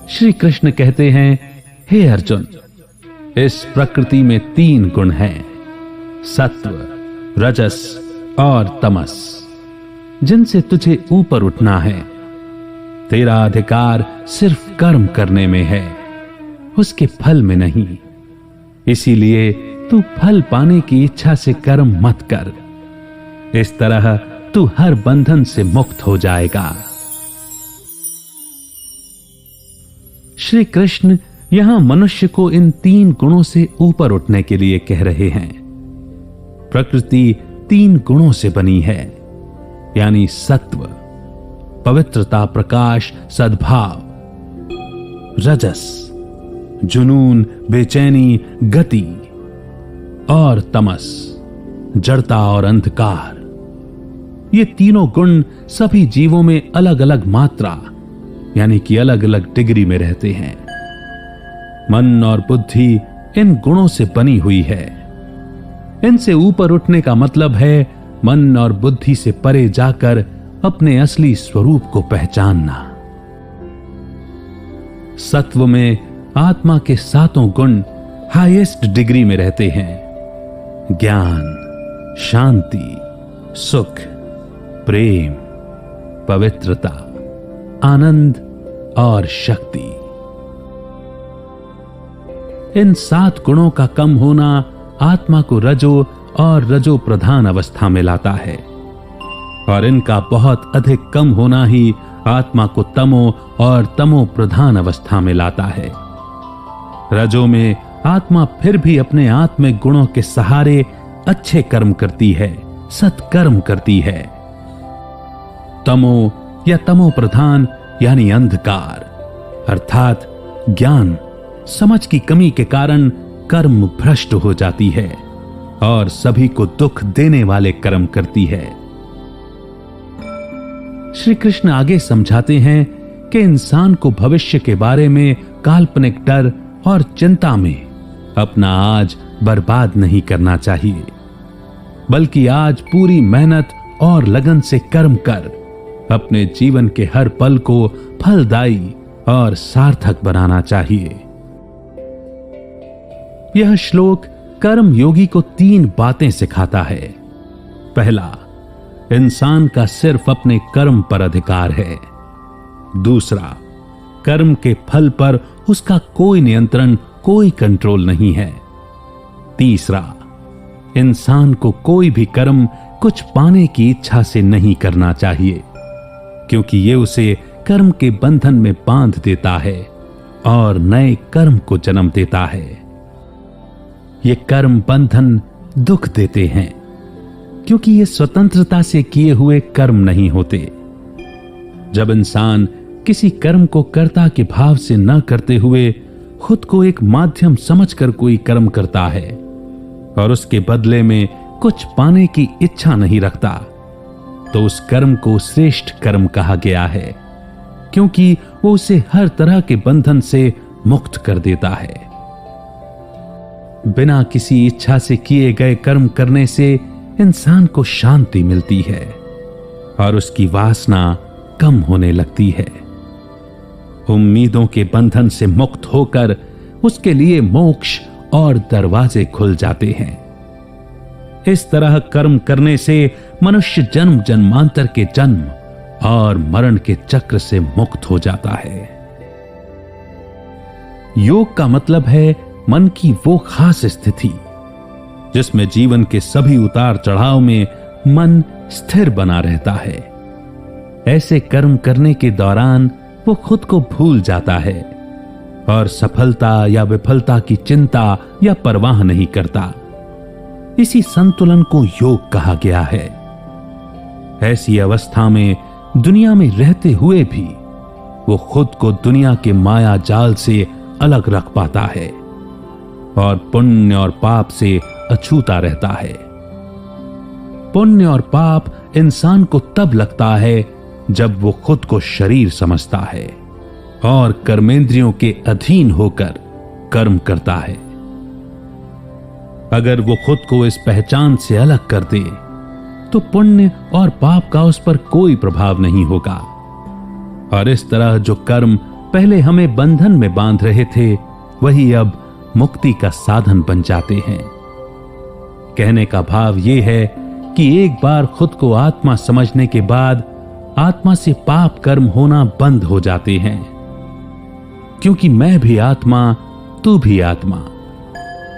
श्री कृष्ण कहते हैं, हे अर्जुन, इस प्रकृति में 3 गुण हैं, सत्व, रजस और तमस, जिनसे तुझे ऊपर उठना है। तेरा अधिकार सिर्फ कर्म करने में है, उसके फल में नहीं। इसीलिए तू फल पाने की इच्छा से कर्म मत कर। इस तरह तू हर बंधन से मुक्त हो जाएगा। श्री कृष्ण यहां मनुष्य को इन 3 गुणों से ऊपर उठने के लिए कह रहे हैं। प्रकृति 3 गुणों से बनी है, यानी सत्व, पवित्रता, प्रकाश, सद्भाव, रजस, जुनून, बेचैनी, गति, और तमस, जड़ता और अंधकार। ये तीनों गुण सभी जीवों में अलग अलग मात्रा, यानी कि अलग अलग डिग्री में रहते हैं। मन और बुद्धि इन गुणों से बनी हुई है। इनसे ऊपर उठने का मतलब है मन और बुद्धि से परे जाकर अपने असली स्वरूप को पहचानना। सत्व में आत्मा के 7 गुण हाईएस्ट डिग्री में रहते हैं। ज्ञान, शांति, सुख, प्रेम, पवित्रता, आनंद और शक्ति। इन 7 गुणों का कम होना आत्मा को रजो और रजो प्रधान अवस्था में लाता है, और इनका बहुत अधिक कम होना ही आत्मा को तमो और तमो प्रधान अवस्था में लाता है। रजो में आत्मा फिर भी अपने आत्मिक गुणों के सहारे अच्छे कर्म करती है, सत्कर्म करती है। तमो या तमो प्रधान यानी अंधकार, अर्थात ज्ञान, समझ की कमी के कारण कर्म भ्रष्ट हो जाती है और सभी को दुख देने वाले कर्म करती है। श्री कृष्ण आगे समझाते हैं कि इंसान को भविष्य के बारे में काल्पनिक डर और चिंता में अपना आज बर्बाद नहीं करना चाहिए, बल्कि आज पूरी मेहनत और लगन से कर्म कर अपने जीवन के हर पल को फलदायी और सार्थक बनाना चाहिए। यह श्लोक कर्म योगी को 3 बातें सिखाता है। पहला, इंसान का सिर्फ अपने कर्म पर अधिकार है। दूसरा, कर्म के फल पर उसका कोई नियंत्रण, कोई कंट्रोल नहीं है। तीसरा, इंसान को कोई भी कर्म कुछ पाने की इच्छा से नहीं करना चाहिए, क्योंकि ये उसे कर्म के बंधन में बांध देता है और नए कर्म को जन्म देता है। ये कर्म बंधन दुख देते हैं, क्योंकि ये स्वतंत्रता से किए हुए कर्म नहीं होते। जब इंसान किसी कर्म को कर्ता के भाव से न करते हुए खुद को एक माध्यम समझकर कोई कर्म करता है और उसके बदले में कुछ पाने की इच्छा नहीं रखता, तो उस कर्म को श्रेष्ठ कर्म कहा गया है, क्योंकि वो उसे हर तरह के बंधन से मुक्त कर देता है। बिना किसी इच्छा से किए गए कर्म करने से इंसान को शांति मिलती है और उसकी वासना कम होने लगती है। उम्मीदों के बंधन से मुक्त होकर उसके लिए मोक्ष और दरवाजे खुल जाते हैं। इस तरह कर्म करने से मनुष्य जन्म जन्मांतर के जन्म और मरण के चक्र से मुक्त हो जाता है। योग का मतलब है मन की वो खास स्थिति जिसमें जीवन के सभी उतार चढ़ाव में मन स्थिर बना रहता है। ऐसे कर्म करने के दौरान वो खुद को भूल जाता है और सफलता या विफलता की चिंता या परवाह नहीं करता। इसी संतुलन को योग कहा गया है। ऐसी अवस्था में दुनिया में रहते हुए भी वो खुद को दुनिया के माया जाल से अलग रख पाता है और पुण्य और पाप से अछूता रहता है। पुण्य और पाप इंसान को तब लगता है जब वो खुद को शरीर समझता है और कर्मेंद्रियों के अधीन होकर कर्म करता है। अगर वो खुद को इस पहचान से अलग कर दे तो पुण्य और पाप का उस पर कोई प्रभाव नहीं होगा और इस तरह जो कर्म पहले हमें बंधन में बांध रहे थे, वही अब मुक्ति का साधन बन जाते हैं। कहने का भाव यह है कि एक बार खुद को आत्मा समझने के बाद आत्मा से पाप कर्म होना बंद हो जाते हैं, क्योंकि मैं भी आत्मा, तू भी आत्मा,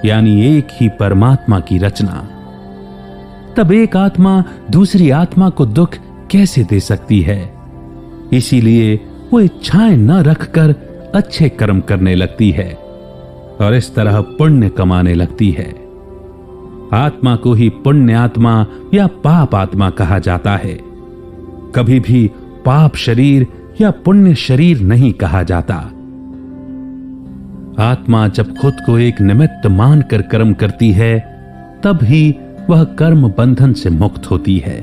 यानी एक ही परमात्मा की रचना। तब एक आत्मा दूसरी आत्मा को दुख कैसे दे सकती है? इसीलिए वो इच्छाएं न रखकर अच्छे कर्म करने लगती है और इस तरह पुण्य कमाने लगती है। आत्मा को ही पुण्य आत्मा या पाप आत्मा कहा जाता है, कभी भी पाप शरीर या पुण्य शरीर नहीं कहा जाता। आत्मा जब खुद को एक निमित्त मानकर कर्म करती है, तब ही वह कर्म बंधन से मुक्त होती है।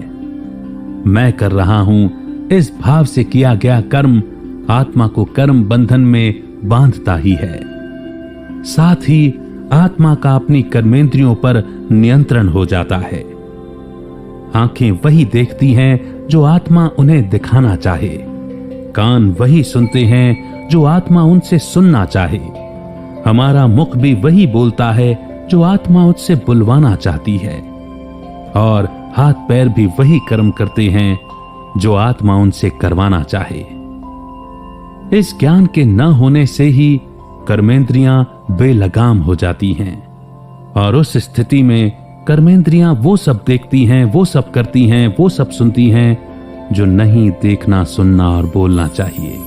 मैं कर रहा हूं, इस भाव से किया गया कर्म आत्मा को कर्म बंधन में बांधता ही है। साथ ही आत्मा का अपनी कर्मेंद्रियों पर नियंत्रण हो जाता है। आंखें वही देखती हैं जो आत्मा उन्हें दिखाना चाहे, कान वही सुनते हैं जो आत्मा उनसे सुनना चाहे, हमारा मुख भी वही बोलता है जो आत्मा उससे बुलवाना चाहती है, और हाथ पैर भी वही कर्म करते हैं जो आत्मा उनसे करवाना चाहे। इस ज्ञान के न होने से ही कर्मेंद्रियां बेलगाम हो जाती हैं, और उस स्थिति में कर्मेंद्रियां वो सब देखती हैं, वो सब करती हैं, वो सब सुनती हैं जो नहीं देखना, सुनना और बोलना चाहिए।